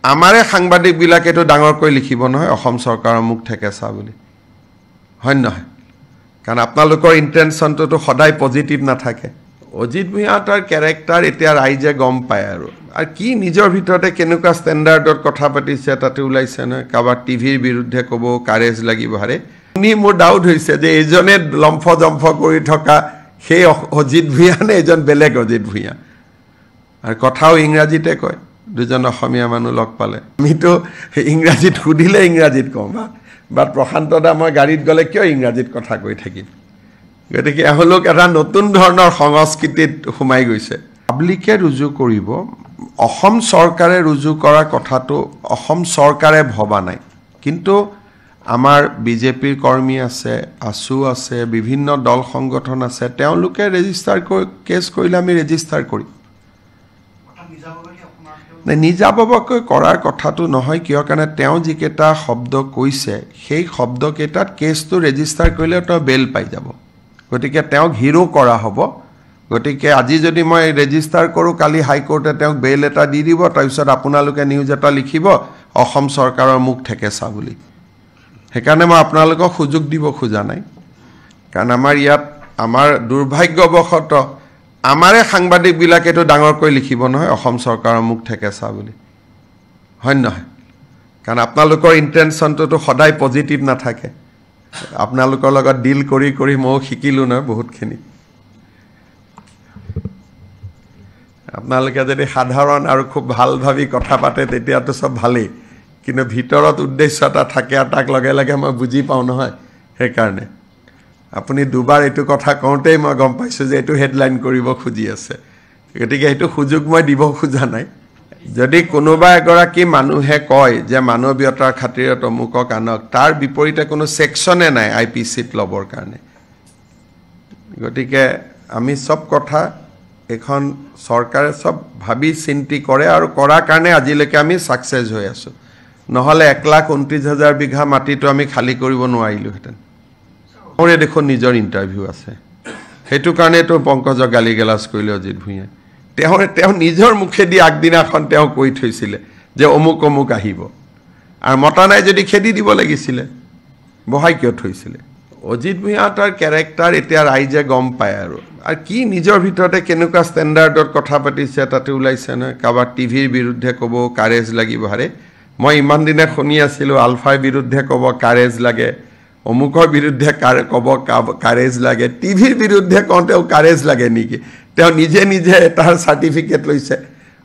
আমাৰে সাংবাদিকবিলাকেতো ডাঙৰকৈ লিখিব নহয় অসম চৰকাৰৰ মুখ ঠেকেচা বুলি হয় নহয় কাৰণ আপোনালোকৰ ইন্টেনশনটো সদায় পজিটিভ নাথাকে অজিত ভূঞা তাৰ ক্যাৰেক্টাৰ এতিয়া ৰাইজে গম পায় আৰু কি নিজৰ ভিতৰতে কেনেকুৱা ষ্টেণ্ডাৰ্ডত কথা পাতিছে তাতে ওলাইছে নহয় কাবাৰ টিভিৰ বিৰুদ্ধে ক'ব কাৰেজ লাগিব হাৰে শুনি মোৰ ডাউট হৈছে যে এজনে লম্ফ জম্ফ কৰি থকা সেই অজিত ভূঞা নে এজন বেলেগ অজিত ভূঞা আৰু কথাও ইংৰাজীতে কয় দুজন অসমীয়া মানুহ লগ পালে আমিতো ইংৰাজীত সুধিলে ইংৰাজীত কম বাট প্ৰশান্ত দা মই গাড়ীত গ'লে কিয় ইংৰাজীত কথা কৈ থাকিম গতিকে এওঁলোক এটা নতুন ধৰণৰ সংস্কৃতিত সোমাই গৈছে পাব্লিকে ৰুজু কৰিব অসম চৰকাৰে ৰুজু কৰা কথাটো অসম চৰকাৰে ভবা নাই কিন্তু আমাৰ বিজেপিৰ কৰ্মী আছে আসু আছে বিভিন্ন দল সংগঠন আছে তেওঁলোকে ৰেজিষ্টাৰ কেছ কৰিলে আমি ৰেজিষ্টাৰ কৰিম নিজাববকৈ কৰাৰ কথাটো নহয় কিয় কাৰণে তেওঁ যিকেইটা শব্দ কৈছে সেই শব্দকেইটাত কেছটো ৰেজিষ্টাৰ কৰিলে তেওঁ বেল পাই যাব গতিকে তেওঁক হিৰো কৰা হ'ব গতিকে আজি যদি মই ৰেজিষ্টাৰ কৰোঁ কালি হাইকোৰ্টে তেওঁক বেল এটা দি দিব তাৰপিছত আপোনালোকে নিউজ এটা লিখিব অসম চৰকাৰৰ মুখ ঠেকেচা বুলি সেইকাৰণে মই আপোনালোকক সুযোগ দিব খোজা নাই কাৰণ আমাৰ ইয়াত আমাৰ দুৰ্ভাগ্যবশত আমাৰে সাংবাদিকবিলাকেতো ডাঙৰকৈ লিখিব নহয় অসম চৰকাৰৰ মুখ ঠেকেচা বুলি হয় নহয় কাৰণ আপোনালোকৰ ইন্টেনশনটো সদায় পজিটিভ নাথাকে আপোনালোকৰ লগত ডিল কৰি কৰি মই শিকিলোঁ নহয় বহুতখিনি আপোনালোকে যদি সাধাৰণ আৰু খুব ভাল ভাবি কথা পাতে তেতিয়াতো সব ভালেই কিন্তু ভিতৰত উদ্দেশ্য এটা থাকে আৰু তাক লগে লগে মই বুজি পাওঁ নহয় সেইকাৰণে আপুনি দুবাৰ এইটো কথা কওঁতেই মই গম পাইছোঁ যে এইটো হেডলাইন কৰিব খুজি আছে গতিকে এইটো সুযোগ মই দিব খোজা নাই যদি কোনোবা এগৰাকী মানুহে কয় যে মানৱীয়তাৰ খাতিৰত অমুকক আনক তাৰ বিপৰীতে কোনো ছেকশ্যনে নাই আইপিচিত ল'বৰ কাৰণে গতিকে আমি সব কথা এখন চৰকাৰে সব ভাবি চিন্তি কৰে আৰু কৰাৰ কাৰণে আজিলৈকে আমি সাকসেস হৈ আছো নহলে 1,29,000 বিঘা মাটিটো আমি খালি কৰিব নোৱাৰিলোহেঁতেন ওৰে দেখো নিজৰ ইন্টাৰভিউ আছে হেতু কাৰণে তো পংকজ গালি গেলাস কৰিলে অজিত ভূঞা তেওঁ নিজৰ মুখেদি আগদিনাখন তেওঁ কৈ থৈছিলে যে অমুক অমুক আহিব আৰু মতা নাই যদি খেদি দিব লাগিছিলে বহাই কিয় থৈছিলে অজিত ভূঞা তাৰ ক্যাৰেক্টাৰ এতিয়া ৰাইজে গম পায় আৰু কি নিজৰ ভিতৰতে কেনেকুৱা ষ্টেণ্ডাৰ্ডত কথা পাতিছে তাতে ওলাইছে নহয় কাবাৰ টিভিৰ বিৰুদ্ধে ক'ব কাৰেজ লাগিব হাৰে মই ইমান দিনে শুনি আছিলো আলফাৰ বিৰুদ্ধে ক'ব কাৰেজ লাগে অমুকৰ বিৰুদ্ধে ক'ব কাৰেজ লাগে টিভিৰ বিৰুদ্ধে কওঁতেও কাৰেজ লাগে নেকি তেওঁ নিজে নিজে তাৰ সাৰ্টিফিকেট লৈছে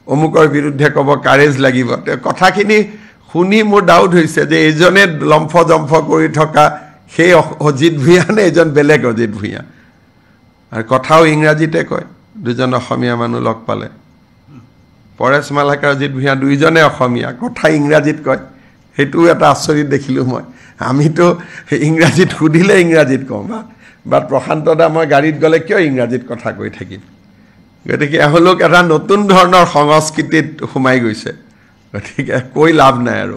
অমুকৰ বিৰুদ্ধে ক'ব কাৰেজ লাগিব কথাখিনি শুনি মোৰ ডাউট হৈছে যে এজনে লম্ফ জম্ফ কৰি থকা সেই অজিত ভূঞা নে এজন বেলেগ অজিত ভূঞা আৰু কথাও ইংৰাজীতে কয় দুজন অসমীয়া মানুহ লগ পালে পৰেশ মালাকাৰ অজিত ভূঞা দুইজনে অসমীয়া কথা ইংৰাজীত কয় হেতু এটা আচৰিত দেখিলো মই আমিতো ইংৰাজীত সুধিলে ইংৰাজীত কম বাট প্ৰশান্ত দা মই গাড়ীত গ'লে কিয় ইংৰাজীত কথা কৈ থাকিম গতিকে এওঁলোক এটা নতুন ধৰণৰ সংস্কৃতিত সোমাই গৈছে গতিকে কৈ লাভ নাই আৰু